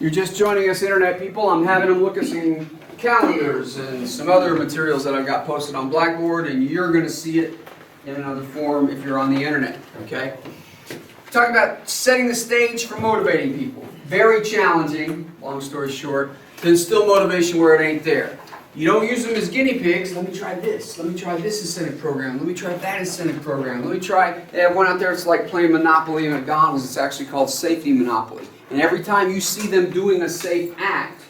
you're just joining us internet people, I'm having them look at some calendars and some other materials that I've got posted on Blackboard, and you're going to see it in another form if you're on the internet, okay? Talk about setting the stage for motivating people. Very challenging, long story short, to instill motivation where it ain't there. You don't use them as guinea pigs. Let me try this. Let me try this incentive program. Let me try that incentive program. Let me try, they have one out there, it's like playing Monopoly at McDonald's. It's actually called Safety Monopoly. And every time you see them doing a safe act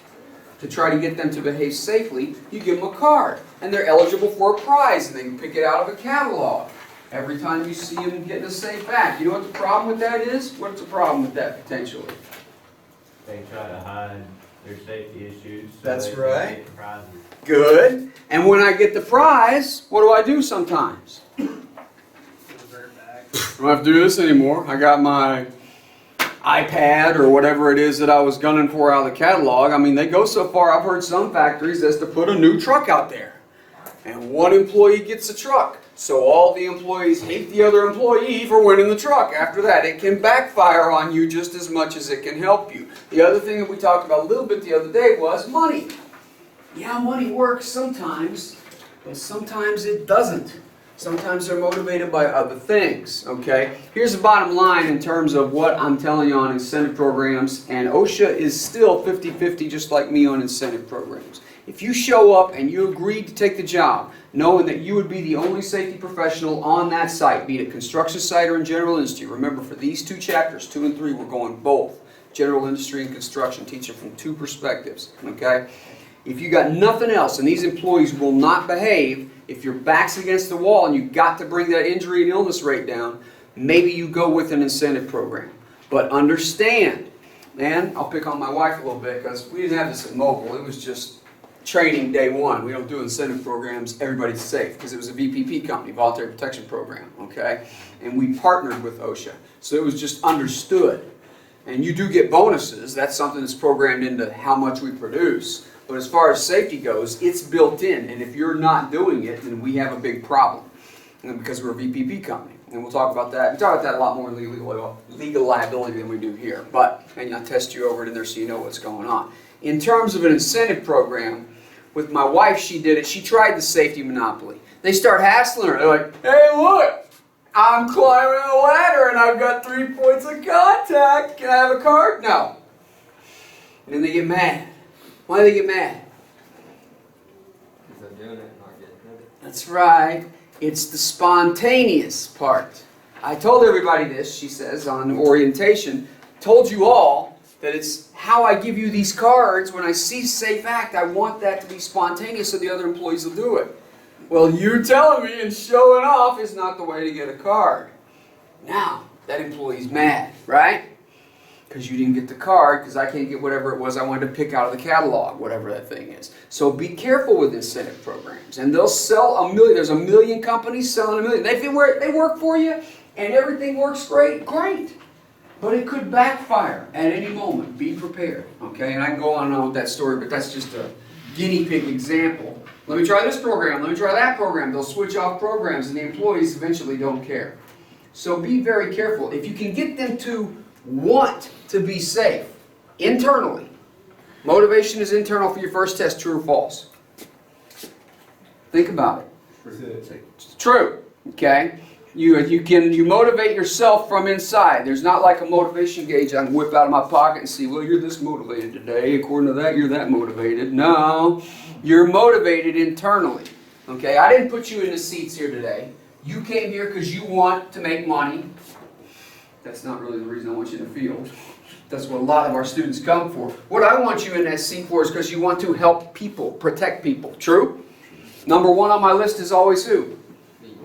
to try to get them to behave safely, you give them a card. And they're eligible for a prize, and they can pick it out of a catalog. Every time you see them getting a safe act. You know what the problem with that is? What's the problem with that potentially? They try to hide their safety issues. So That's they can right. get prizes. Good. And when I get the prize, what do I do sometimes? I don't have to do this anymore. I got my iPad or whatever it is that I was gunning for out of the catalog. I mean, they go so far, I've heard some factories as to put a new truck out there. And one employee gets a truck. So all the employees hate the other employee for winning the truck. After that, it can backfire on you just as much as it can help you. The other thing that we talked about a little bit the other day was money. Yeah, money works sometimes, but sometimes it doesn't. Sometimes they're motivated by other things, okay? Here's the bottom line in terms of what I'm telling you on incentive programs, and OSHA is still 50-50 just like me on incentive programs. If you show up and you agreed to take the job, knowing that you would be the only safety professional on that site, be it a construction site or in general industry, remember for these two chapters, 2 and 3, we're going both, general industry and construction, teaching from two perspectives, okay? If you got nothing else and these employees will not behave, if your back's against the wall and you've got to bring that injury and illness rate down, maybe you go with an incentive program. But understand, man, I'll pick on my wife a little bit because we didn't have this at Mobile. It was just training day one. We don't do incentive programs, everybody's safe, because it was a VPP company, Voluntary Protection Program, okay? And we partnered with OSHA. So it was just understood. And you do get bonuses. That's something that's programmed into how much we produce. But as far as safety goes, it's built in. And if you're not doing it, then we have a big problem. And because we're a VPP company. And we'll talk about that. We talk about that a lot more in legal liability than we do here. But, and I'll test you over it in there so you know what's going on. In terms of an incentive program, with my wife, she did it. She tried the Safety Monopoly. They start hassling her. They're like, hey, look, I'm climbing a ladder and I've got 3 points of contact. Can I have a card? No. And then they get mad. Why do they get mad? Because I'm doing it and not getting it. That's right. It's the spontaneous part. I told everybody this, she says, on orientation. Told you all that it's how I give you these cards. When I see safe act, I want that to be spontaneous so the other employees will do it. Well, you telling me and showing off is not the way to get a card. Now, that employee's mad, right? Because you didn't get the card, because I can't get whatever it was I wanted to pick out of the catalog, whatever that thing is. So be careful with incentive programs. And they'll sell a million. There's a million companies selling a million. They work for you, and everything works great. Great. But it could backfire at any moment. Be prepared. Okay? And I can go on and on with that story, but that's just a guinea pig example. Let me try this program. Let me try that program. They'll switch off programs, and the employees eventually don't care. So be very careful. If you can get them to want to be safe internally. Motivation is internal for your first test, true or false? Think about it. It's true. Okay? You motivate yourself from inside. There's not like a motivation gauge I can whip out of my pocket and see, well, you're this motivated today. According to that, you're that motivated. No. You're motivated internally. Okay? I didn't put you in the seats here today. You came here because you want to make money. That's not really the reason I want you in the field. That's what a lot of our students come for. What I want you in that seat for is because you want to help people, protect people. True? Number one on my list is always who?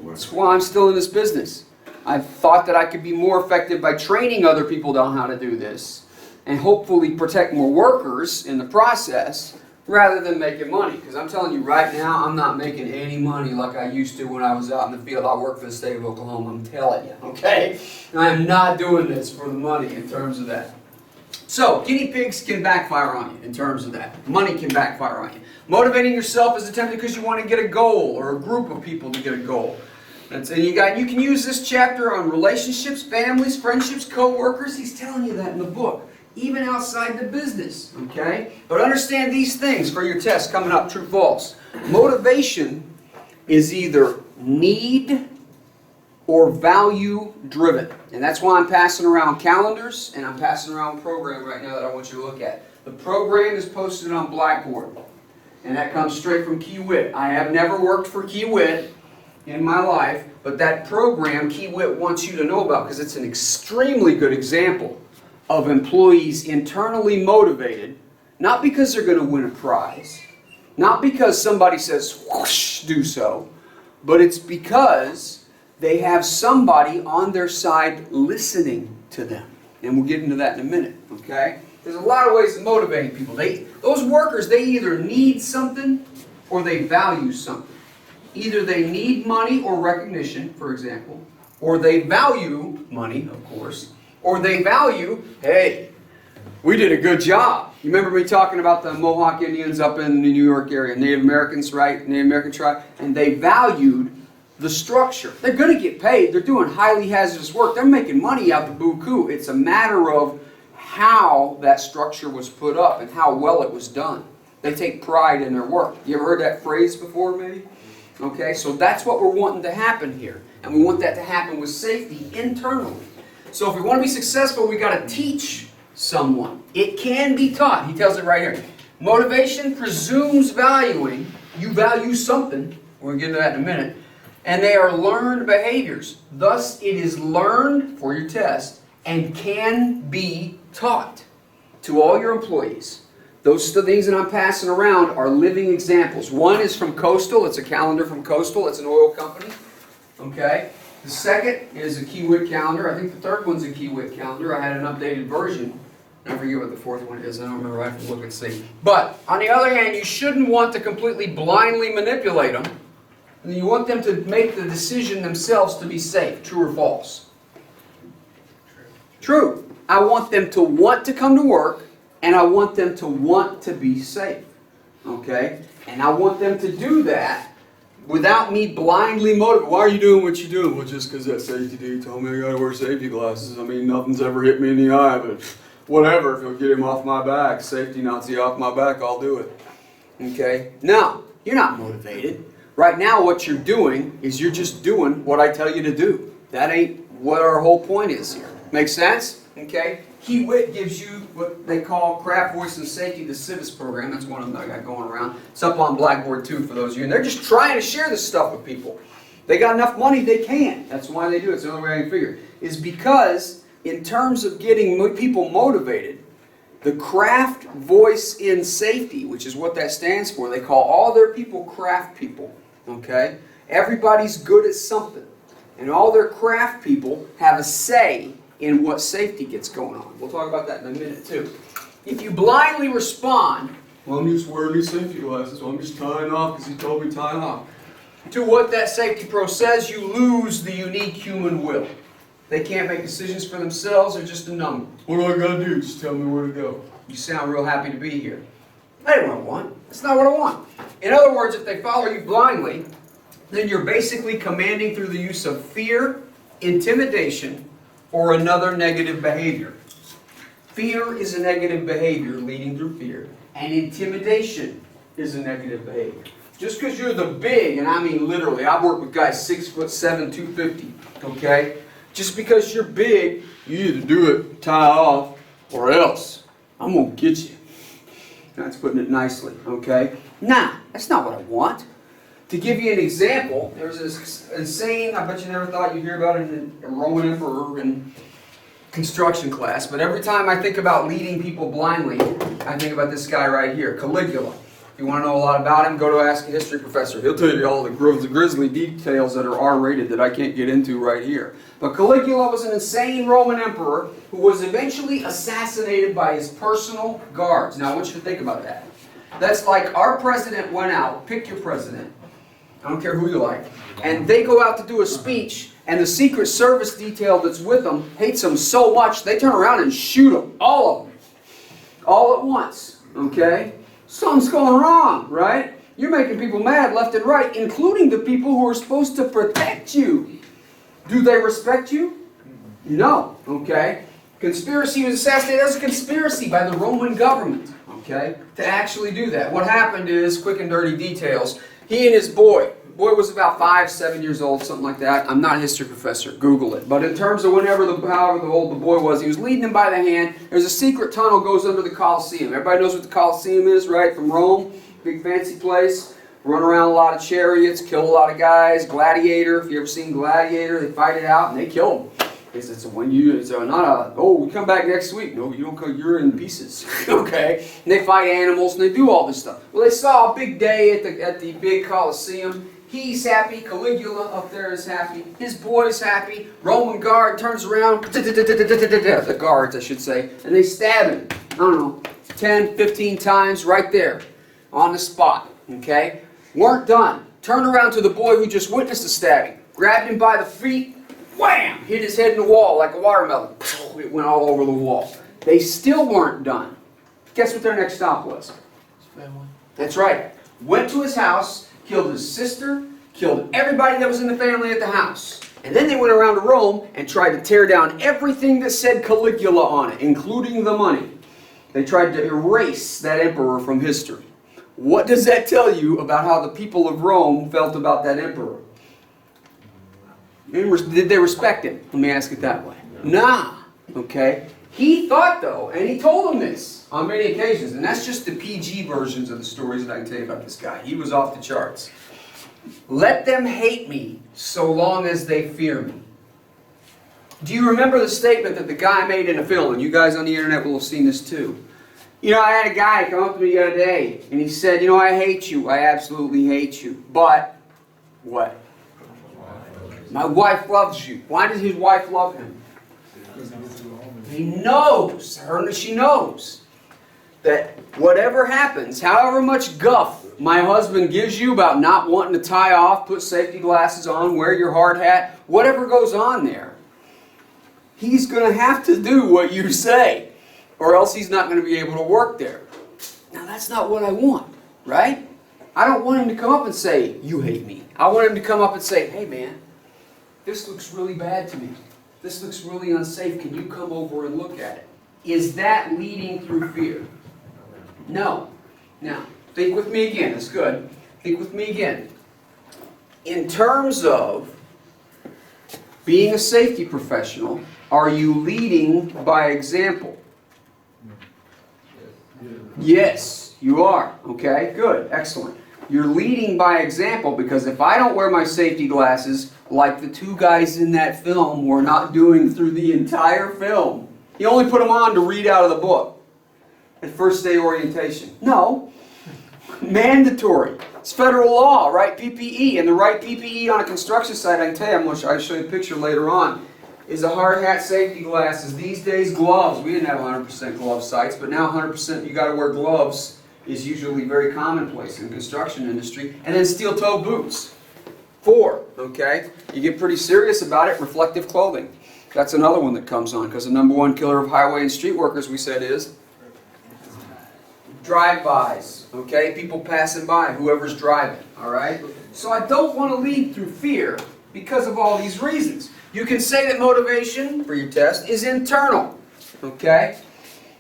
That's why I'm still in this business. I thought that I could be more effective by training other people on how to do this and hopefully protect more workers in the process rather than making money. Because I'm telling you right now, I'm not making any money like I used to when I was out in the field. I work for the state of Oklahoma, I'm telling you, okay? And I am not doing this for the money in terms of that. So, guinea pigs can backfire on you in terms of that. Money can backfire on you. Motivating yourself is attempted because you want to get a goal or a group of people to get a goal. And you can use this chapter on relationships, families, friendships, co-workers. He's telling you that in the book. even outside the business, okay? But understand these things for your test coming up, true, false. Motivation is either need or value driven. And that's why I'm passing around calendars and I'm passing around a program right now that I want you to look at. The program is posted on Blackboard. And that comes straight from Kiewit. I have never worked for Kiewit in my life, but that program Kiewit wants you to know about because it's an extremely good example of employees internally motivated, not because they're going to win a prize, not because somebody says, whoosh, do so, but it's because they have somebody on their side listening to them. And we'll get into that in a minute, okay? There's a lot of ways of motivating people. Those workers, they either need something or they value something. Either they need money or recognition, for example, or they value money, of course, or they value, hey, we did a good job. You remember me talking about the Mohawk Indians up in the New York area, Native Americans, right? Native American tribe, and they valued the structure. They're going to get paid. They're doing highly hazardous work. They're making money out the buku. It's a matter of how that structure was put up and how well it was done. They take pride in their work. You ever heard that phrase before, maybe? Okay, so that's what we're wanting to happen here. And we want that to happen with safety internally. So if we want to be successful, we got to teach someone. It can be taught. He tells it right here. Motivation presumes valuing. You value something. We're going to get into that in a minute. And they are learned behaviors. Thus, it is learned for your test and can be taught to all your employees. Those things that I'm passing around are living examples. One is from Coastal. It's a calendar from Coastal. It's an oil company. Okay. The second is a Kiewit calendar. I think the third one's a Kiewit calendar. I had an updated version. I forget what the fourth one is. I don't remember. I have to look and see. But on the other hand, you shouldn't want to completely blindly manipulate them. And you want them to make the decision themselves to be safe. True or false? True. I want them to want to come to work, and I want them to want to be safe. Okay? And I want them to do that without me blindly motivating. Why are you doing what you're doing? Well, just because that safety dude told me I got to wear safety glasses. I mean, nothing's ever hit me in the eye, but whatever. If it'll get him off my back, safety Nazi off my back, I'll do it. Okay? Now, you're not motivated. Right now, what you're doing is you're just doing what I tell you to do. That ain't what our whole point is here. Make sense? Okay? Kiewit gives you what they call Craft Voice and Safety, the CIVIS program. That's one of them that I got going around. It's up on Blackboard too for those of you. And they're just trying to share this stuff with people. They got enough money, they can. That's why they do it. It's the only way I can figure. Is because in terms of getting people motivated, the Craft Voice in Safety, which is what that stands for, they call all their people craft people. Okay? Everybody's good at something. And all their craft people have a say in what safety gets going on. We'll talk about that in a minute too. If you blindly respond, well, I'm just wearing these safety glasses, so I'm just tying off because he told me to tie off, to what that safety pro says, you lose the unique human will. They can't make decisions for themselves, they're just a number. What do I gotta do? Just tell me where to go. You sound real happy to be here. That ain't what I want. That's not what I want. In other words, if they follow you blindly, then you're basically commanding through the use of fear, intimidation, or another negative behavior. Fear is a negative behavior leading through fear, and intimidation is a negative behavior. Just because you're the big, and I mean literally, I've worked with guys 6'7", 250, okay? Just because you're big, you either do it, tie off, or else I'm going to get you. That's putting it nicely, okay? Nah, that's not what I want. To give you an example, there's this insane, I bet you never thought you'd hear about it in a Roman emperor in construction class, but every time I think about leading people blindly, I think about this guy right here, Caligula. If you want to know a lot about him, go to Ask a History Professor. He'll tell you all the grisly details that are R-rated that I can't get into right here. But Caligula was an insane Roman emperor who was eventually assassinated by his personal guards. Now I want you to think about that. That's like our president went out, pick your president, I don't care who you like, and they go out to do a speech, and the Secret Service detail that's with them hates them so much, they turn around and shoot them, all of them, all at once, okay? Something's going wrong, right? You're making people mad left and right, including the people who are supposed to protect you. Do they respect you? No, okay? Conspiracy was assassinated. That was a conspiracy by the Roman government, okay, to actually do that. What happened is, quick and dirty details, he and his boy was about 5, 7 years old, something like that. I'm not a history professor, Google it. But in terms of however old the boy was, he was leading him by the hand. There's a secret tunnel goes under the Colosseum. Everybody knows what the Colosseum is, right, from Rome, big fancy place. Run around a lot of chariots, kill a lot of guys. Gladiator, if you ever seen Gladiator, they fight it out and they kill him. It's we come back next week. No, you don't come, you're in pieces. Okay? And they fight animals and they do all this stuff. Well, they saw a big day at the big Colosseum. He's happy, Caligula up there is happy, his boy's happy, Roman guard turns around, the guards I should say, and they stab him, I don't know, 10, 15 times right there, on the spot, okay? Weren't done. Turned around to the boy who just witnessed the stabbing, grabbed him by the feet, wham! Hit his head in the wall like a watermelon. It went all over the wall. They still weren't done. Guess what their next stop was? Family. That's right. Went to his house, killed his sister, killed everybody that was in the family at the house. And then they went around to Rome and tried to tear down everything that said Caligula on it, including the money. They tried to erase that emperor from history. What does that tell you about how the people of Rome felt about that emperor? Did they respect him? Let me ask it that way. Nah. Okay? He thought, though, and he told them this on many occasions, and that's just the PG versions of the stories that I can tell you about this guy. He was off the charts. Let them hate me so long as they fear me. Do you remember the statement that the guy made in a film? And you guys on the internet will have seen this too. You know, I had a guy come up to me the other day, and he said, you know, I hate you. I absolutely hate you. But, what? My wife loves you. Why does his wife love him? He knows, she knows, that whatever happens, however much guff my husband gives you about not wanting to tie off, put safety glasses on, wear your hard hat, whatever goes on there, he's going to have to do what you say, or else he's not going to be able to work there. Now that's not what I want, right? I don't want him to come up and say, you hate me. I want him to come up and say, hey man, this looks really bad to me. This looks really unsafe. Can you come over and look at it? Is that leading through fear? No. Now, think with me again. That's good. Think with me again. In terms of being a safety professional, are you leading by example? Yes, you are. Okay, good. Excellent. You're leading by example, because if I don't wear my safety glasses like the two guys in that film were not doing through the entire film, he only put them on to read out of the book at first day orientation. No. Mandatory. It's federal law, right? PPE. And the right PPE on a construction site, I can tell you, I'll show you a picture later on, is a hard hat, safety glasses. These days, gloves. We didn't have 100% glove sites, but now 100% you got to wear gloves is usually very commonplace in the construction industry. And then steel-toe boots. 4, okay? You get pretty serious about it, reflective clothing. That's another one that comes on, because the #1 killer of highway and street workers, we said, is drive-bys, okay? People passing by, whoever's driving, all right? So I don't want to lead through fear because of all these reasons. You can say that motivation, for your test, is internal, okay?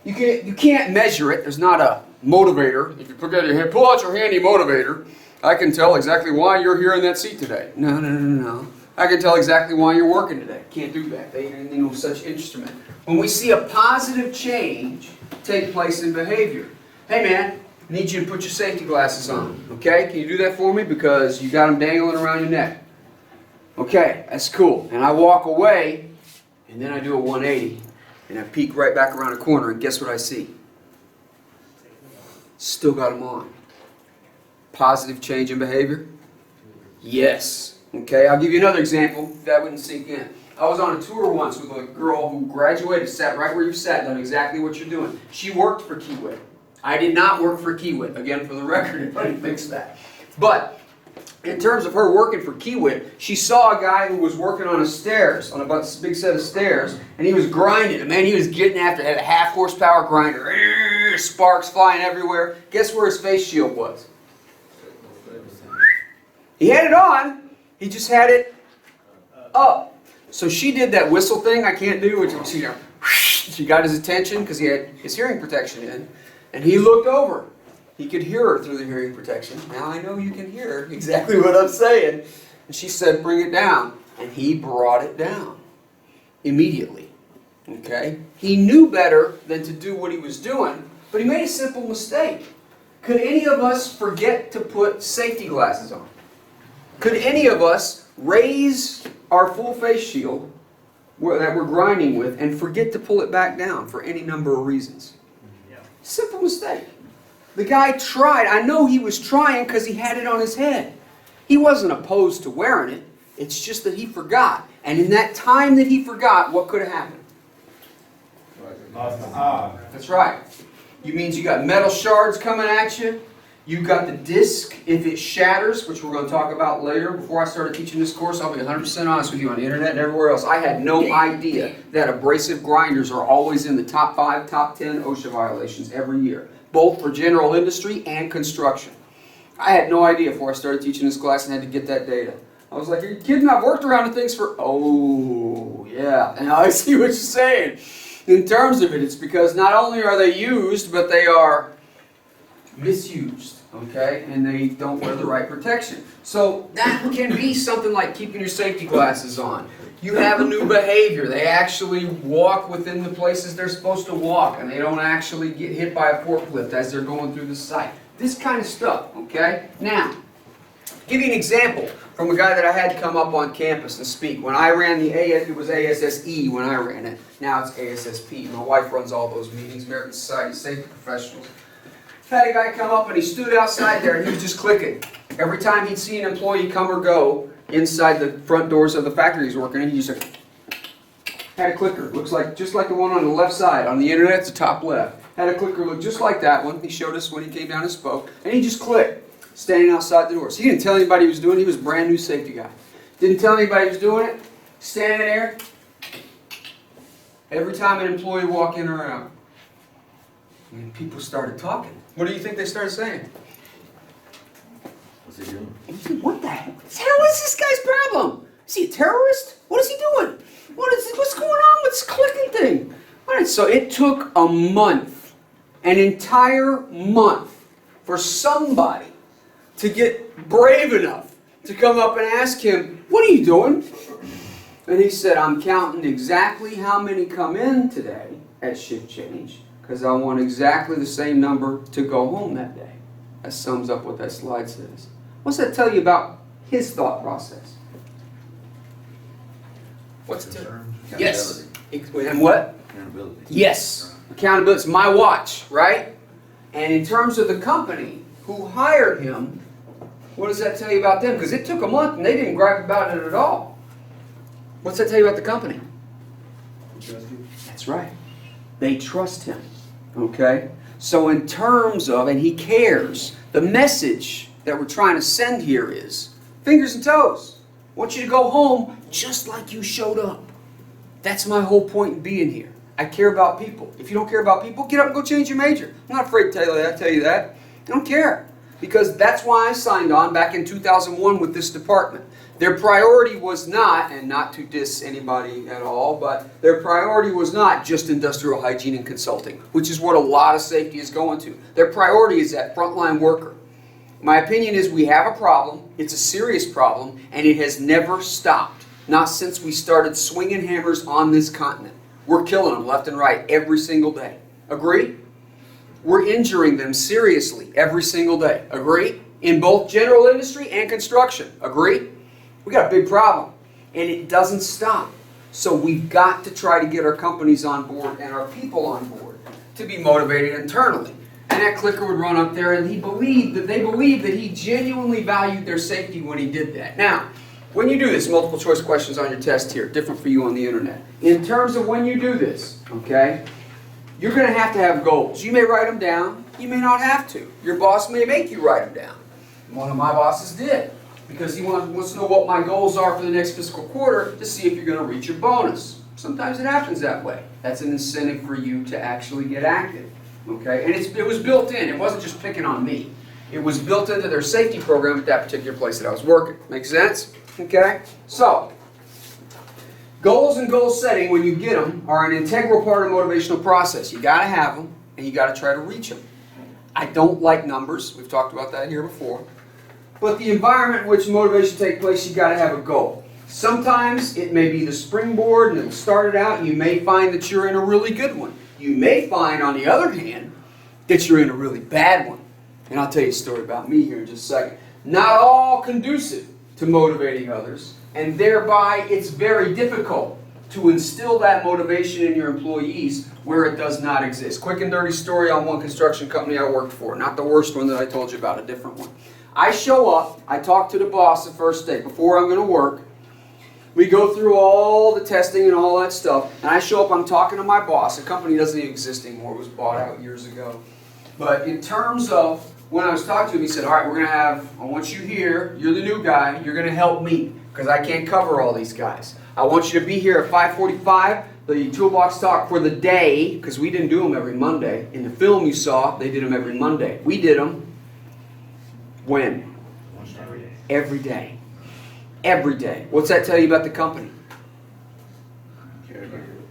You can't measure it. There's not a motivator. If you put out your hand, pull out your handy motivator, I can tell exactly why you're here in that seat today. No. I can tell exactly why you're working today. Can't do that. They ain't no such instrument. When we see a positive change take place in behavior, hey man, I need you to put your safety glasses on. Okay? Can you do that for me? Because you got them dangling around your neck. Okay, that's cool. And I walk away, and then I do a 180, and I peek right back around the corner, and guess what I see? Still got them on. Positive change in behavior? Yes. Okay, I'll give you another example. That wouldn't sink in. I was on a tour once with a girl who graduated, sat right where you sat, done exactly what you're doing. She worked for Kiewit. I did not work for Kiewit. Again, for the record, if anybody thinks that. But in terms of her working for Kiewit, she saw a guy who was working on on a big set of stairs, and he was grinding. And man, he was getting after it. Had a 1/2 horsepower grinder. Sparks flying everywhere. Guess where his face shield was? He had it on. He just had it up. So she did that whistle thing I can't do, which was, She got his attention because he had his hearing protection in, and he looked over. He could hear her through the hearing protection. Now I know you can hear exactly what I'm saying. And she said, bring it down. And he brought it down immediately. Okay? He knew better than to do what he was doing, but he made a simple mistake. Could any of us forget to put safety glasses on? Could any of us raise our full face shield that we're grinding with and forget to pull it back down for any number of reasons? Simple mistake. The guy tried. I know he was trying because he had it on his head. He wasn't opposed to wearing it. It's just that he forgot. And in that time that he forgot, what could have happened? That's right. You means you got metal shards coming at you. You've got the disc, if it shatters, which we're going to talk about later. Before I started teaching this course, I'll be 100% honest with you, on the internet and everywhere else, I had no idea that abrasive grinders are always in the top 5, top 10 OSHA violations every year, both for general industry and construction. I had no idea before I started teaching this class and had to get that data. I was like, are you kidding? I've worked around the things for, oh, yeah. And I see what you're saying. In terms of it, it's because not only are they used, but they are misused, okay? And they don't wear the right protection. So that can be something like keeping your safety glasses on. You have a new behavior. They actually walk within the places they're supposed to walk, and they don't actually get hit by a forklift as they're going through the site. This kind of stuff, okay? Now, give you an example from a guy that I had come up on campus and speak. When I ran the it was ASSE when I ran it. Now it's ASSP. My wife runs all those meetings, American Society of Safety Professionals. Had a guy come up and he stood outside there and he was just clicking. Every time he'd see an employee come or go inside the front doors of the factory he's working in, he just had a clicker. Looks like just like the one on the left side. On the internet, it's the top left. Had a clicker look just like that one. He showed us when he came down and spoke. And he just clicked, standing outside the doors. He didn't tell anybody he was doing it. He was a brand new safety guy. Didn't tell anybody he was doing it. Standing there. Every time an employee walked in or out. And people started talking. What do you think they started saying? What's he doing? What the hell is this guy's problem? Is he a terrorist? What is he doing? What's going on with this clicking thing? All right, so it took a month, an entire month, for somebody to get brave enough to come up and ask him, what are you doing? And he said, I'm counting exactly how many come in today at shift change, because I want exactly the same number to go home that day. That sums up what that slide says. What's that tell you about his thought process? What's it tell you? Yes. And what? Accountability. Yes. Accountability. It's my watch, right? And in terms of the company who hired him, what does that tell you about them? Because it took a month and they didn't gripe about it at all. What's that tell you about the company? That's right. They trust him. Okay? So in terms of, and he cares, the message that we're trying to send here is, fingers and toes. I want you to go home just like you showed up. That's my whole point in being here. I care about people. If you don't care about people, get up and go change your major. I'm not afraid to tell you that. I don't care. Because that's why I signed on back in 2001 with this department. Their priority was not, and not to diss anybody at all, but their priority was not just industrial hygiene and consulting, which is what a lot of safety is going to. Their priority is that frontline worker. My opinion is we have a problem, it's a serious problem, and it has never stopped. Not since we started swinging hammers on this continent. We're killing them left and right every single day. Agree? We're injuring them seriously every single day. Agree? In both general industry and construction. Agree? We got a big problem. And it doesn't stop. So we've got to try to get our companies on board and our people on board to be motivated internally. And that clicker would run up there and they believed that he genuinely valued their safety when he did that. Now, when you do this, multiple choice questions on your test here, different for you on the internet. In terms of when you do this, okay, you're going to have goals. You may write them down. You may not have to. Your boss may make you write them down. One of my bosses did, because he wants to know what my goals are for the next fiscal quarter to see if you're going to reach your bonus. Sometimes it happens that way. That's an incentive for you to actually get active. Okay, and it was built in. It wasn't just picking on me. It was built into their safety program at that particular place that I was working. Make sense? Okay? So, Goals and goal setting, when you get them, are an integral part of the motivational process. You got to have them, and you got to try to reach them. I don't like numbers. We've talked about that here before. But the environment in which motivation takes place, you got to have a goal. Sometimes it may be the springboard, and it'll start it out, and you may find that you're in a really good one. You may find, on the other hand, that you're in a really bad one. And I'll tell you a story about me here in just a second. Not all conducive to motivating others, and thereby it's very difficult to instill that motivation in your employees where it does not exist. Quick and dirty story on one construction company I worked for. Not the worst one that I told you about, a different one. I show up, I talk to the boss the first day before I'm going to work. We go through all the testing and all that stuff, and I show up, I'm talking to my boss. The company doesn't even exist anymore. It was bought out years ago. But in terms of when I was talking to him, he said, all right, we're going to have, I want you here, you're the new guy, you're going to help me, because I can't cover all these guys. I want you to be here at 5:45, the toolbox talk for the day, because we didn't do them every Monday. In the film you saw, they did them every Monday. We did them when? Every day. Every day. What's that tell you about the company?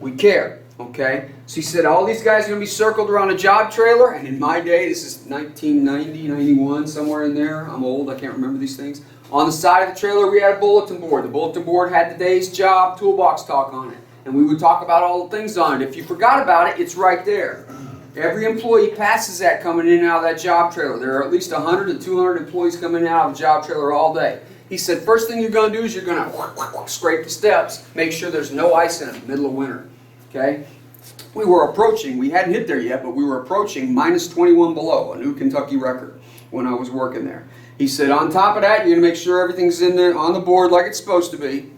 We care. Okay? So he said all these guys are going to be circled around a job trailer, and in my day, this is 1990, 91, somewhere in there. I'm old, I can't remember these things. On the side of the trailer, we had a bulletin board. The bulletin board had the day's job toolbox talk on it. And we would talk about all the things on it. If you forgot about it, it's right there. Every employee passes that coming in and out of that job trailer. There are at least 100 to 200 employees coming in and out of the job trailer all day. He said, first thing you're going to do is you're going to scrape the steps, make sure there's no ice in it, middle of winter. Okay? We were approaching, we hadn't hit there yet, but we were approaching minus 21 below, a new Kentucky record when I was working there. He said, on top of that, you're going to make sure everything's in there on the board like it's supposed to be.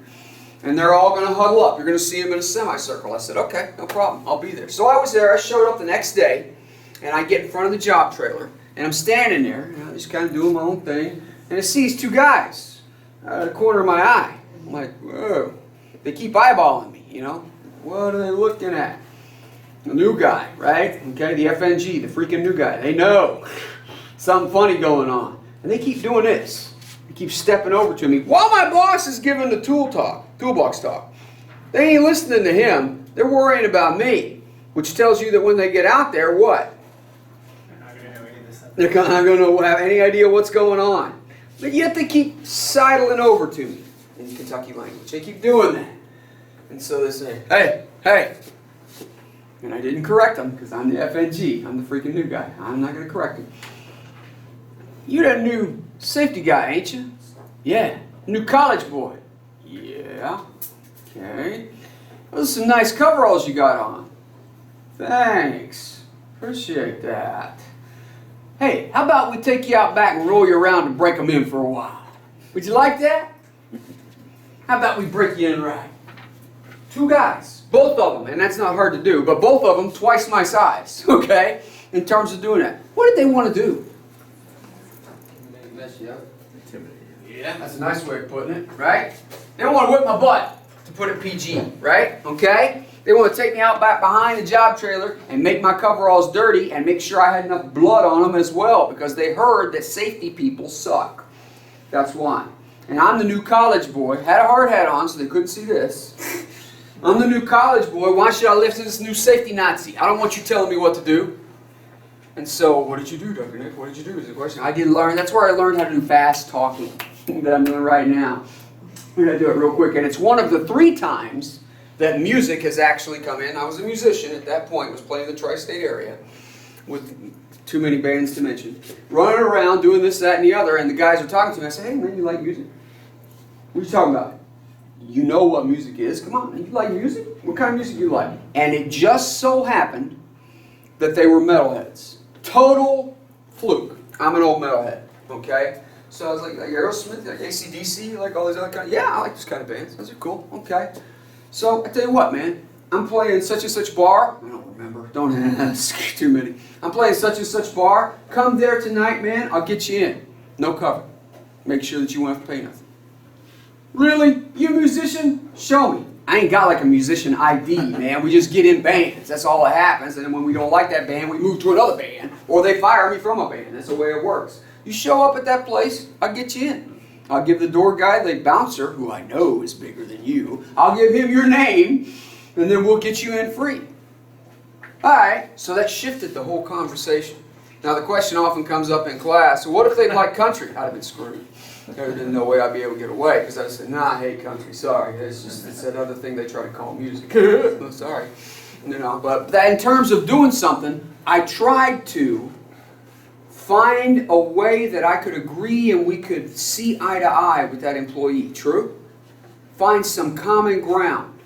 And they're all going to huddle up. You're going to see them in a semicircle. I said, okay, no problem. I'll be there. So I was there. I showed up the next day, and I get in front of the job trailer, and I'm standing there, just kind of doing my own thing, and I see these two guys out of the corner of my eye. I'm like, whoa. They keep eyeballing me, you know. What are they looking at? The new guy, right? Okay, the FNG, the freaking new guy. They know something funny going on. And they keep doing this. They keep stepping over to me while my boss is giving the toolbox talk. They ain't listening to him. They're worrying about me, which tells you that when they get out there, what? They're not going to know any of this stuff. They're not going to have any idea what's going on. But yet they keep sidling over to me in Kentucky language. They keep doing that. And so they say, hey, hey. And I didn't correct them because I'm the FNG. I'm the freaking new guy. I'm not going to correct him. You that new safety guy, ain't you? Yeah. New college boy. Yeah. Okay. Those are some nice coveralls you got on. Thanks. Appreciate that. Hey, how about we take you out back and roll you around and break them in for a while? Would you like that? How about we break you in right? Two guys, both of them, and that's not hard to do, but both of them twice my size, okay, in terms of doing that. What did they want to do? Mess you up. Yeah, that's a nice way of putting it, right? They don't want to whip my butt, to put it PG, right? Okay? They want to take me out back behind the job trailer and make my coveralls dirty and make sure I had enough blood on them as well because they heard that safety people suck. That's why. And I'm the new college boy. Had a hard hat on so they couldn't see this. I'm the new college boy. Why should I listen to this new safety Nazi? I don't want you telling me what to do. And so, what did you do, Dr. Nick? What did you do is the question. I did learn. That's where I learned how to do fast talking that I'm doing right now. We're going to do it real quick. And it's one of the 3 times that music has actually come in. I was a musician at that point. Was playing in the tri-state area with too many bands to mention. Running around doing this, that, and the other. And the guys are talking to me. I said, hey, man, you like music? What are you talking about? You know what music is. Come on, you like music? What kind of music do you like? And it just so happened that they were metalheads. Total fluke. I'm an old metalhead, okay? So I was like Aerosmith, like AC/DC, like all these other kind of, yeah, I like those kind of bands. Those are cool, okay. So I tell you what, man, I'm playing such and such bar. I don't remember, don't ask too many. I'm playing such and such bar. Come there tonight, man, I'll get you in. No cover. Make sure that you won't have to pay nothing. Really? You a musician? Show me. I ain't got like a musician ID, man. We just get in bands. That's all that happens. And then when we don't like that band, we move to another band. Or they fire me from a band. That's the way it works. You show up at that place, I'll get you in. I'll give the door guy, the bouncer, who I know is bigger than you, I'll give him your name, and then we'll get you in free. All right, so that shifted the whole conversation. Now the question often comes up in class, so what if they like country? I'd have been screwed. There didn't no way I'd be able to get away, because I'd say, nah, I hate country, sorry. It's that other thing they try to call music. I'm sorry. You know, but that in terms of doing something, I tried to find a way that I could agree and we could see eye to eye with that employee. True? Find some common ground.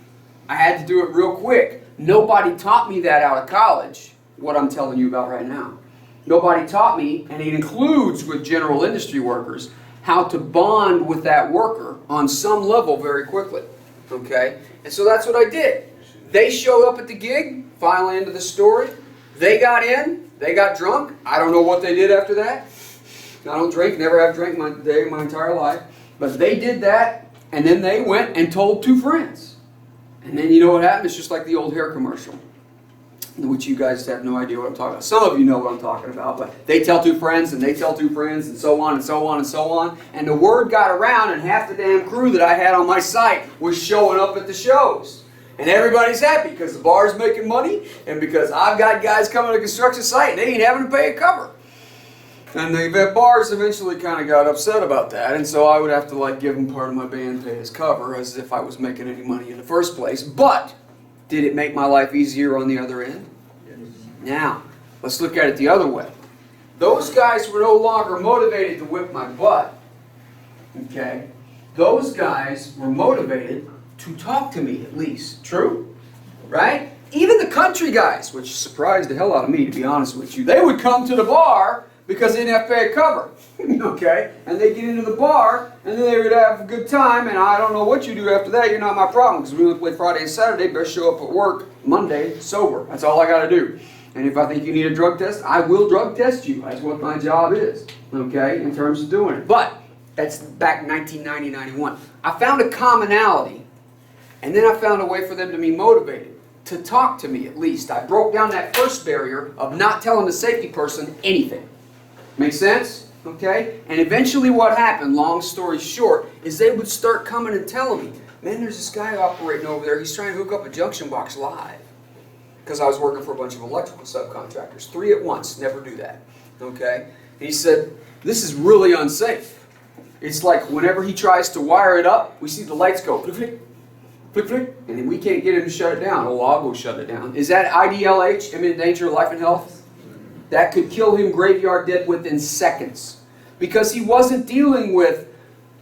I had to do it real quick. Nobody taught me that out of college, what I'm telling you about right now. Nobody taught me, and it includes with general industry workers, how to bond with that worker on some level very quickly. Okay? And so that's what I did. They showed up at the gig, finally into the story. They got in, they got drunk. I don't know what they did after that. I don't drink, never have drank my entire life. But they did that, and then they went and told 2 friends. And then you know what happened? It's just like the old hair commercial, which you guys have no idea what I'm talking about. Some of you know what I'm talking about, but they tell 2 friends, and they tell 2 friends, and so on, and so on, and so on. And the word got around, and half the damn crew that I had on my site was showing up at the shows. And everybody's happy because the bar's making money, and because I've got guys coming to a construction site, and they ain't having to pay a cover. And the bars eventually kind of got upset about that, and so I would have to like give them part of my band pay as cover, as if I was making any money in the first place. But did it make my life easier on the other end? Yes. Now, let's look at it the other way. Those guys were no longer motivated to whip my butt. Okay? Those guys were motivated to talk to me at least. True? Right? Even the country guys, which surprised the hell out of me, to be honest with you, they would come to the bar because they didn't have to pay a cover. Okay? And they get into the bar, and then they would have a good time, and I don't know what you do after that, you're not my problem, because we only play Friday and Saturday, best show up at work Monday sober. That's all I got to do. And if I think you need a drug test, I will drug test you. That's what my job is, okay, in terms of doing it. But that's back 1990, 91. I found a commonality, and then I found a way for them to be motivated, to talk to me at least. I broke down that first barrier of not telling the safety person anything. Make sense? Okay? And eventually what happened, long story short, is they would start coming and telling me, man, there's this guy operating over there. He's trying to hook up a junction box live. Because I was working for a bunch of electrical subcontractors. 3 at once. Never do that. Okay? And he said, this is really unsafe. It's like whenever he tries to wire it up, we see the lights go flick, flick, flick, flick, and then we can't get him to shut it down. Oh, I'll go shut it down. Is that IDLH, imminent danger of life and health? That could kill him graveyard dead within seconds. Because he wasn't dealing with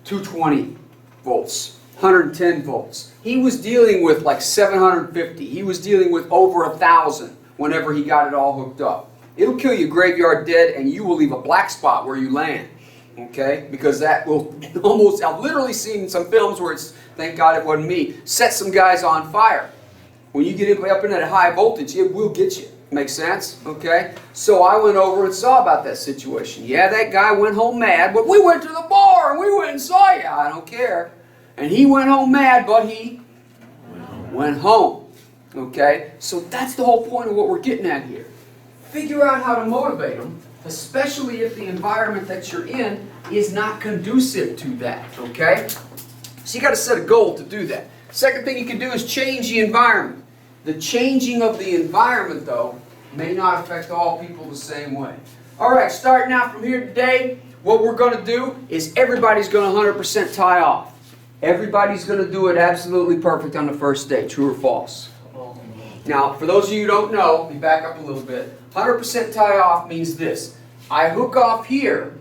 220 volts, 110 volts. He was dealing with like 750. He was dealing with over 1,000 whenever he got it all hooked up. It'll kill you graveyard dead, and you will leave a black spot where you land. Okay? Because that will almost, I've literally seen some films where it's, thank God it wasn't me, set some guys on fire. When you get up in that high voltage, it will get you. Makes sense? Okay? So I went over and saw about that situation. Yeah, that guy went home mad, but we went to the bar and we went and saw you. I don't care. And he went home mad, but he went home. Okay? So that's the whole point of what we're getting at here. Figure out how to motivate them, especially if the environment that you're in is not conducive to that. Okay? So you got to set a goal to do that. Second thing you can do is change the environment. The changing of the environment, though, may not affect all people the same way. All right, starting out from here today, what we're going to do is everybody's going to 100% tie off. Everybody's going to do it absolutely perfect on the first day, true or false. Now, for those of you who don't know, let me back up a little bit. 100% tie off means this. I hook off here,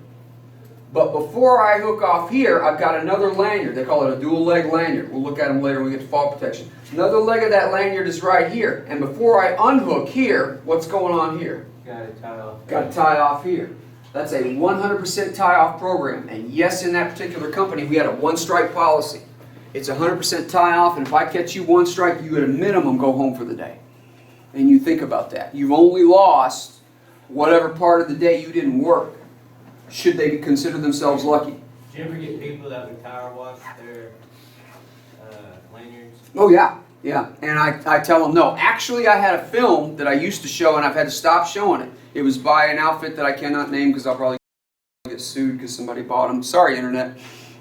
but before I hook off here, I've got another lanyard. They call it a dual leg lanyard. We'll look at them later when we get to fall protection. Another leg of that lanyard is right here. And before I unhook here, what's going on here? Got to tie off. Got to tie off here. That's a 100% tie off program. And yes, in that particular company, we had a one strike policy. It's 100% tie off, and if I catch you one strike, you at a minimum go home for the day. And you think about that. You've only lost whatever part of the day you didn't work. Should they consider themselves lucky? Did you ever get people that would power wash their lanyards? Oh yeah, yeah. And I tell them no. Actually, I had a film that I used to show, and I've had to stop showing it. It was by an outfit that I cannot name because I'll probably get sued because somebody bought them. Sorry, Internet.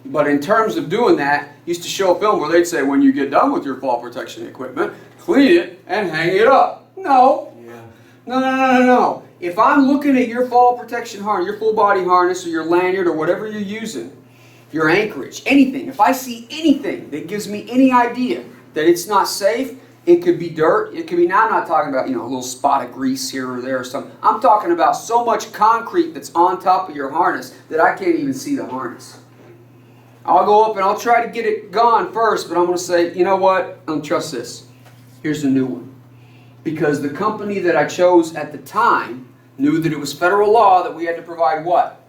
But in terms of doing that, used to show a film where they'd say, when you get done with your fall protection equipment, clean it and hang it up. No. Yeah. No. If I'm looking at your fall protection harness, your full body harness or your lanyard or whatever you're using, your anchorage, anything, if I see anything that gives me any idea that it's not safe, it could be dirt, it could be, now I'm not talking about, a little spot of grease here or there or something. I'm talking about so much concrete that's on top of your harness that I can't even see the harness. I'll go up and I'll try to get it gone first, but I'm going to say, you know what, I don't trust this. Here's a new one. Because the company that I chose at the time knew that it was federal law that we had to provide what?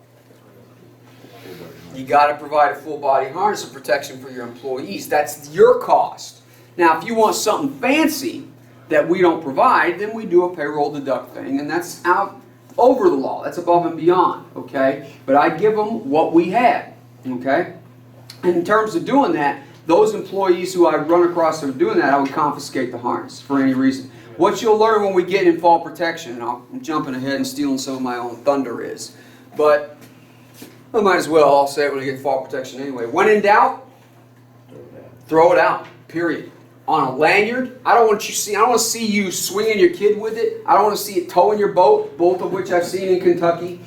You got to provide a full body harness of protection for your employees. That's your cost. Now, if you want something fancy that we don't provide, then we do a payroll deduct thing, and that's out over the law. That's above and beyond, okay? But I give them what we had, okay? And in terms of doing that, those employees who I run across that are doing that, I would confiscate the harness for any reason. What you'll learn when we get in fall protection, and I'm jumping ahead and stealing some of my own thunder is, but I might as well, I'll say it when I get fall protection anyway. When in doubt, throw it out, period. On a lanyard, I don't want to see you swinging your kid with it. I don't want to see it towing your boat, both of which I've seen in Kentucky.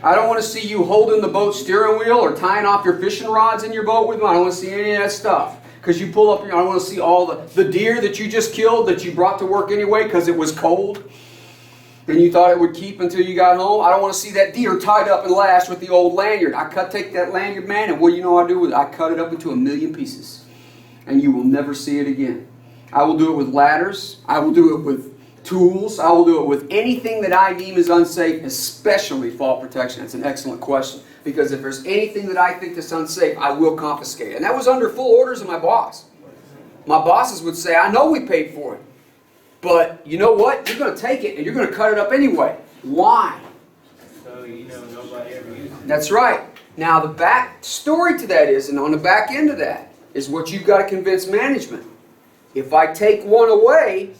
I don't want to see you holding the boat steering wheel or tying off your fishing rods in your boat with them. I don't want to see any of that stuff. Because you pull up, I don't want to see all the deer that you just killed that you brought to work anyway because it was cold. And you thought it would keep until you got home. I don't want to see that deer tied up and lashed with the old lanyard. Take that lanyard, man, and what do you know I do with it? I cut it up into 1,000,000 pieces. And you will never see it again. I will do it with ladders. I will do it with tools. I will do it with anything that I deem is unsafe, especially fall protection. That's an excellent question. Because if there's anything that I think that's unsafe, I will confiscate it. And that was under full orders of my boss. My bosses would say, I know we paid for it. But you know what? You're going to take it and you're going to cut it up anyway. Why? So, nobody ever uses it. That's right. Now the back story to that is, and on the back end of that, is what you've got to convince management. If I take one away,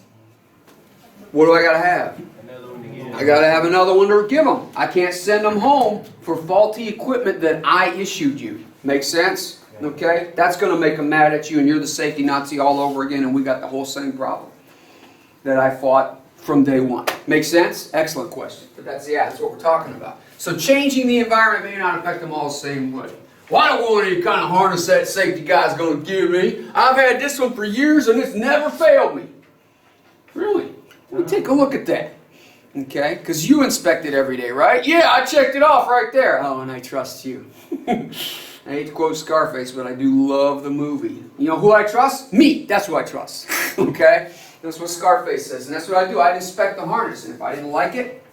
what do I got to have? Another one to get. I got to have another one to give them. I can't send them home for faulty equipment that I issued you. Make sense? Okay? That's going to make them mad at you and you're the safety Nazi all over again and we got the whole same problem that I fought from day one. Make sense? Excellent question. But that's what we're talking about. So changing the environment may not affect them all the same way. Well, I don't want any kind of harness that safety guy's going to give me. I've had this one for years and it's never failed me. Really? Let me take a look at that. Okay? Because you inspect it every day, right? Yeah, I checked it off right there. Oh, and I trust you. I hate to quote Scarface, but I do love the movie. You know who I trust? Me. That's who I trust. Okay? That's what Scarface says. And that's what I do. I inspect the harness. And if I didn't like it,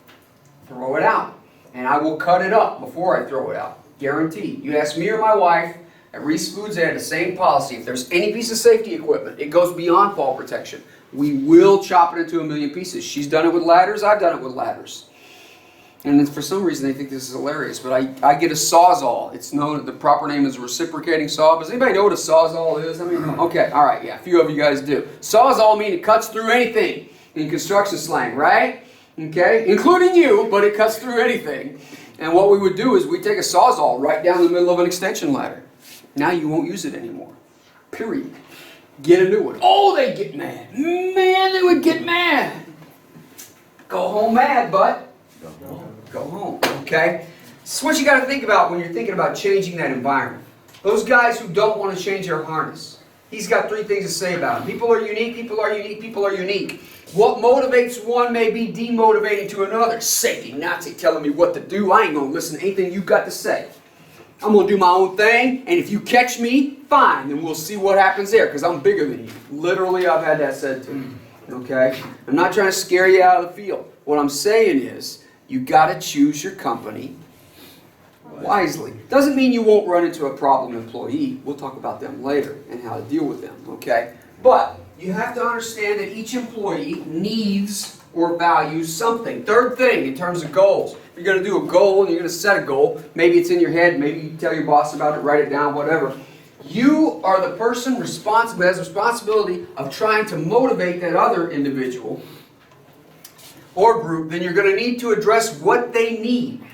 throw it out. And I will cut it up before I throw it out. Guaranteed. You ask me or my wife, at Reese Foods, they have the same policy. If there's any piece of safety equipment, it goes beyond fall protection. We will chop it into 1,000,000 pieces. She's done it with ladders. I've done it with ladders. And for some reason, they think this is hilarious. But I get a Sawzall. It's known, the proper name is a reciprocating saw. Does anybody know what a Sawzall is? Okay, all right, yeah, a few of you guys do. Sawzall means it cuts through anything in construction slang, right? Okay, including you, but it cuts through anything. And what we would do is we'd take a Sawzall right down the middle of an extension ladder. Now you won't use it anymore. Period. Get a new one. Oh, they get mad. Man, they would get mad. Go home mad, bud. Go home, okay? This is what you got to think about when you're thinking about changing that environment. Those guys who don't want to change their harness. He's got 3 things to say about them. People are unique, people are unique, people are unique. What motivates one may be demotivating to another. Safety Nazi telling me what to do. I ain't going to listen to anything you've got to say. I'm going to do my own thing, and if you catch me, fine, then we'll see what happens there, because I'm bigger than you. Literally, I've had that said to me. Okay? I'm not trying to scare you out of the field. What I'm saying is, you got to choose your company wisely. Doesn't mean you won't run into a problem employee. We'll talk about them later and how to deal with them. Okay? But you have to understand that each employee needs or values something. Third thing, in terms of goals. If you're going to do a goal and you're going to set a goal, maybe it's in your head, maybe you tell your boss about it, write it down, whatever. You are the person responsible, has responsibility of trying to motivate that other individual or group. Then you're going to need to address what they need.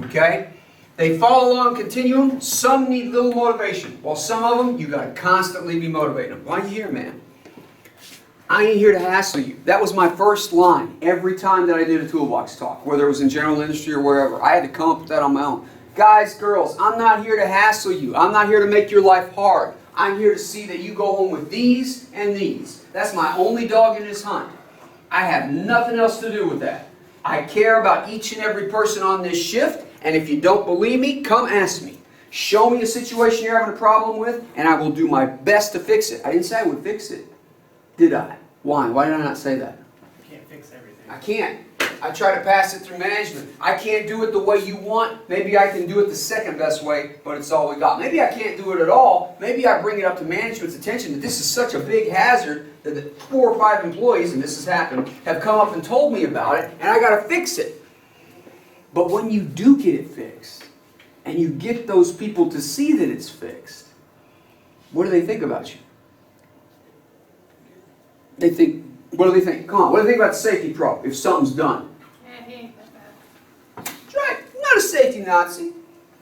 Okay? They follow along continuum. Some need little motivation, while some of them, you got to constantly be motivating them. Why are you here, man? I ain't here to hassle you. That was my first line every time that I did a toolbox talk, whether it was in general industry or wherever. I had to come up with that on my own. Guys, girls, I'm not here to hassle you. I'm not here to make your life hard. I'm here to see that you go home with these and these. That's my only dog in this hunt. I have nothing else to do with that. I care about each and every person on this shift, and if you don't believe me, come ask me. Show me a situation you're having a problem with, and I will do my best to fix it. I didn't say I would fix it, did I? Why? Why did I not say that? You can't fix everything. I can't. I try to pass it through management. I can't do it the way you want. Maybe I can do it the second best way, but it's all we got. Maybe I can't do it at all. Maybe I bring it up to management's attention that this is such a big hazard that the 4 or 5 employees, and this has happened, have come up and told me about it, and I got to fix it. But when you do get it fixed, and you get those people to see that it's fixed, what do they think about you? They think, what do they think? Come on, what do they think about the safety pro if something's done? Yeah, he ain't that bad. That's right, I'm not a safety Nazi.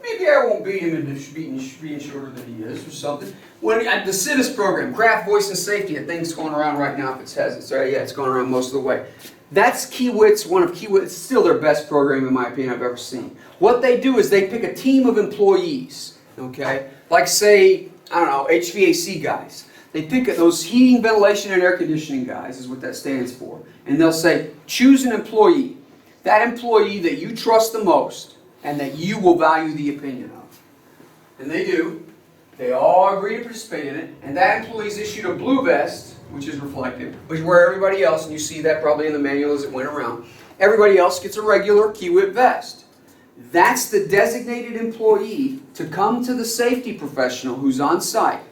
Maybe I won't beat him into being shorter than he is or something. When the CITIS program, Craft Voice and Safety, that thing's going around right now if it has it. Sorry, yeah, it's going around most of the way. That's Kiewit's, one of Kiewit's, still their best program in my opinion I've ever seen. What they do is they pick a team of employees, okay? Like say, I don't know, HVAC guys. They pick those heating, ventilation, and air conditioning guys is what that stands for. And they'll say, choose an employee. That employee that you trust the most and that you will value the opinion of. And they do. They all agree to participate in it. And that employee's issued a blue vest, which is reflective, which is where everybody else, and you see that probably in the manual as it went around, everybody else gets a regular Kiewit vest. That's the designated employee to come to the safety professional who's on site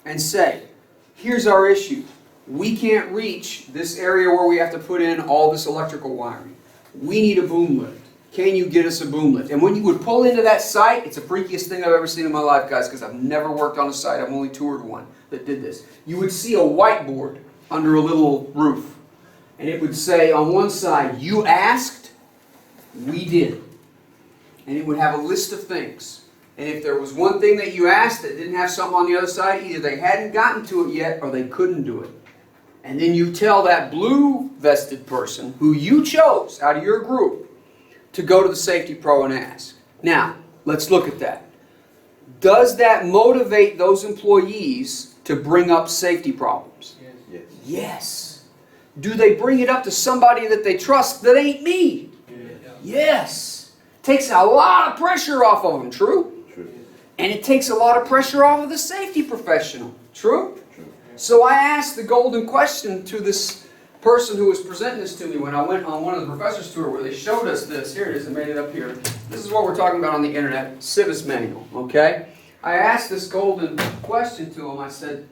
and say, here's our issue. We can't reach this area where we have to put in all this electrical wiring. We need a boom lift. Can you get us a boom lift? And when you would pull into that site, it's the freakiest thing I've ever seen in my life, guys, because I've never worked on a site. I've only toured one that did this. You would see a whiteboard under a little roof. And it would say on one side, you asked, we did. And it would have a list of things. And if there was one thing that you asked that didn't have something on the other side, either they hadn't gotten to it yet or they couldn't do it. And then you tell that blue vested person who you chose out of your group to go to the safety pro and ask. Now, let's look at that. Does that motivate those employees to bring up safety problems? Yes. Yes. Do they bring it up to somebody that they trust that ain't me? Yes. Takes a lot of pressure off of them, true? True. And it takes a lot of pressure off of the safety professional, true? True. So I asked the golden question to this person who was presenting this to me when I went on one of the professors' tour where they showed us this. Here it is, I made it up here. This is what we're talking about on the internet, CIVIS manual, okay? I asked this golden question to him. I said,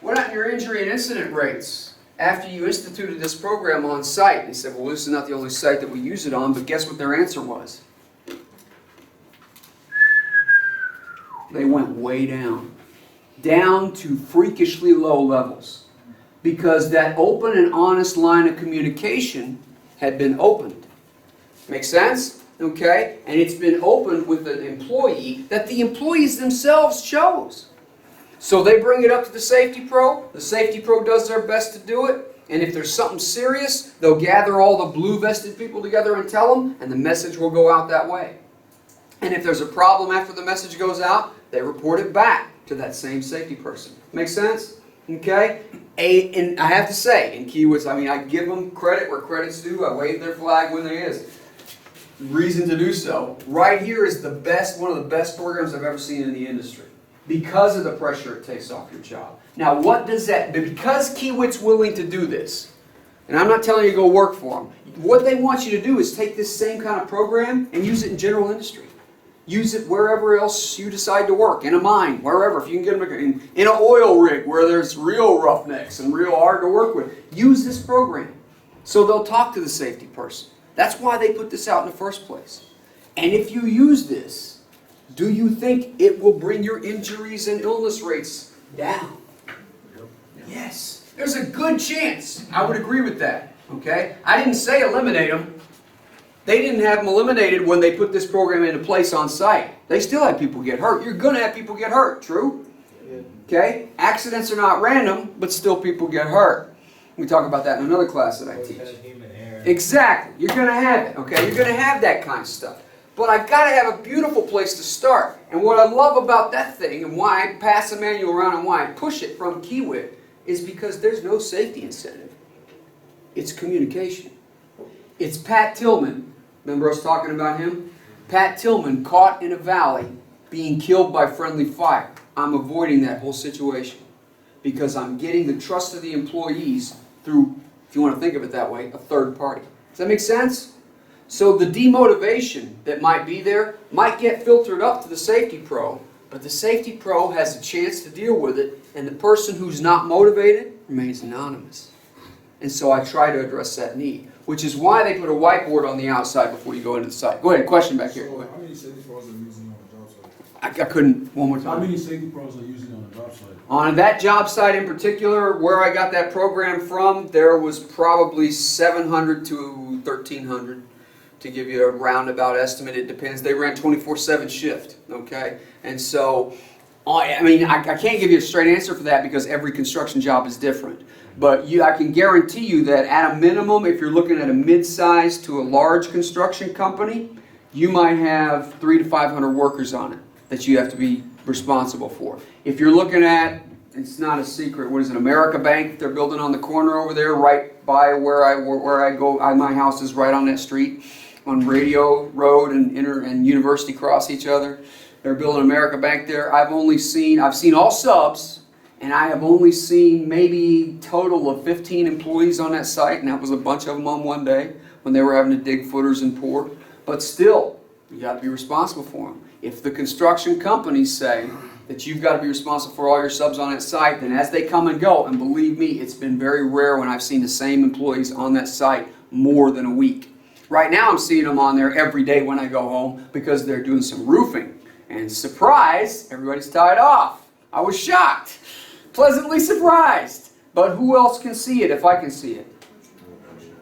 what are your injury and incident rates after you instituted this program on site? And he said, well, this is not the only site that we use it on, but guess what their answer was? They went way down. Down to freakishly low levels. Because that open and honest line of communication had been opened. Make sense? Okay? And it's been opened with an employee that the employees themselves chose. So they bring it up to the safety pro does their best to do it, and if there's something serious, they'll gather all the blue vested people together and tell them, and the message will go out that way. And if there's a problem after the message goes out, they report it back to that same safety person. Make sense? Okay? And I have to say, in Kiewit's, I give them credit where credit's due. I wave their flag when there is reason to do so. Right here is one of the best programs I've ever seen in the industry because of the pressure it takes off your job. Now, what does that, because Kiewit's willing to do this, and I'm not telling you to go work for them, what they want you to do is take this same kind of program and use it in general industry. Use it wherever else you decide to work, in a mine, wherever. If you can get them in an oil rig where there's real roughnecks and real hard to work with, use this program. So they'll talk to the safety person. That's why they put this out in the first place. And if you use this, do you think it will bring your injuries and illness rates down? Yes. There's a good chance. I would agree with that. Okay? I didn't say eliminate them. They didn't have them eliminated when they put this program into place on site. They still had people get hurt. You're going to have people get hurt, true? Okay? Accidents are not random, but still people get hurt. We talk about that in another class that I teach. Human error. Exactly. You're going to have it, okay? You're going to have that kind of stuff. But I've got to have a beautiful place to start. And what I love about that thing and why I pass the manual around and why I push it from Kiewit is because there's no safety incentive. It's communication. It's Pat Tillman. Remember us talking about him? Pat Tillman caught in a valley being killed by friendly fire. I'm avoiding that whole situation because I'm getting the trust of the employees through, if you want to think of it that way, a third party. Does that make sense? So the demotivation that might be there might get filtered up to the safety pro, but the safety pro has a chance to deal with it, and the person who's not motivated remains anonymous. And so I try to address that need, which is why they put a whiteboard on the outside before you go into the site. Go ahead, question back here. So how many safety pros are you using on the job site? I couldn't, one more How time. many safety pros are you using on the job site? On that job site in particular, where I got that program from, there was probably 700 to 1,300, to give you a roundabout estimate. It depends. They ran 24/7 shift, okay? And so, I mean, I can't give you a straight answer for that because every construction job is different. But I can guarantee you that at a minimum, if you're looking at a mid-sized to a large construction company, you might have 300 to 500 workers on it that you have to be responsible for. If you're looking at, it's not a secret, what is it, America Bank, they're building on the corner over there right by where I go, my house is right on that street, on Radio Road and University cross each other. They're building America Bank there. I've seen all subs, and I have only seen maybe total of 15 employees on that site, and that was a bunch of them on one day when they were having to dig footers and pour. But still, you got to be responsible for them. If the construction companies say that you've got to be responsible for all your subs on that site, then as they come and go, and believe me, it's been very rare when I've seen the same employees on that site more than a week. Right now I'm seeing them on there every day when I go home because they're doing some roofing. And surprise, everybody's tied off. I was shocked. Pleasantly surprised. But who else can see it if I can see it?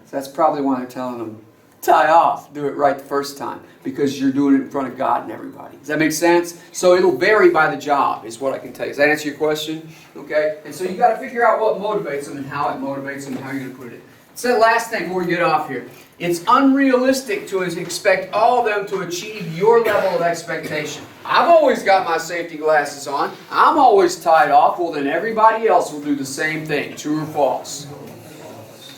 So that's probably why they're telling them, tie off, do it right the first time, because you're doing it in front of God and everybody. Does that make sense? So it'll vary by the job, is what I can tell you. Does that answer your question? Okay? And so you got to figure out what motivates them and how it motivates them and how you're going to put it. So the last thing before we get off here. It's unrealistic to expect all of them to achieve your level of expectation. I've always got my safety glasses on. I'm always tied off. Well, then everybody else will do the same thing. True or false?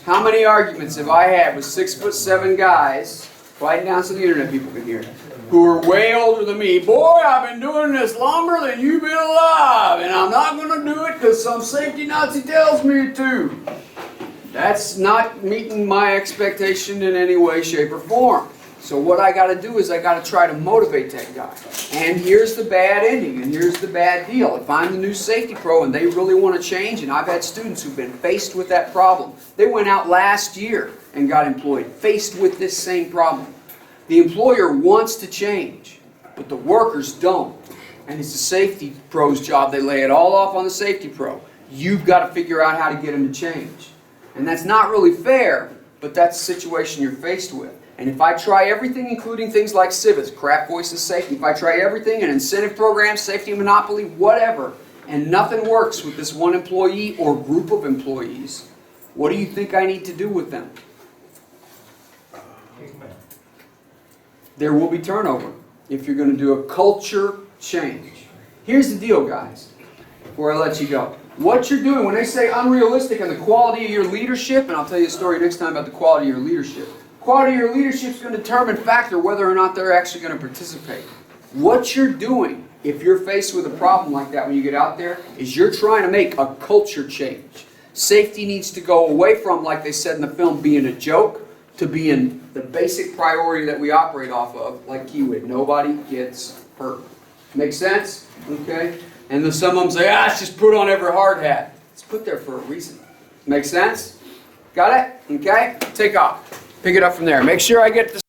How many arguments have I had with 6'7" guys, writing down so the internet people can hear, who are way older than me? Boy, I've been doing this longer than you've been alive, and I'm not going to do it because some safety Nazi tells me to. That's not meeting my expectation in any way, shape, or form. So what I got to do is I got to try to motivate that guy. And here's the bad ending, and here's the bad deal. If I'm the new safety pro and they really want to change, and I've had students who've been faced with that problem. They went out last year and got employed, faced with this same problem. The employer wants to change, but the workers don't. And it's the safety pro's job. They lay it all off on the safety pro. You've got to figure out how to get them to change. And that's not really fair, but that's the situation you're faced with. And if I try everything, including things like civics, craft voices, safety, if I try everything, an incentive program, safety monopoly, whatever, and nothing works with this one employee or group of employees, what do you think I need to do with them? There will be turnover if you're going to do a culture change. Here's the deal, guys, before I let you go. What you're doing, when they say unrealistic and the quality of your leadership, and I'll tell you a story next time about the quality of your leadership. Quality of your leadership is going to determine factor whether or not they're actually going to participate. What you're doing, if you're faced with a problem like that when you get out there, is you're trying to make a culture change. Safety needs to go away from, like they said in the film, being a joke, to being the basic priority that we operate off of, like Kiewit. Nobody gets hurt. Make sense? Okay? And then some of them say, it's just put on every hard hat. It's put there for a reason. Make sense? Got it? Okay? Take off. Pick it up from there. Make sure I get the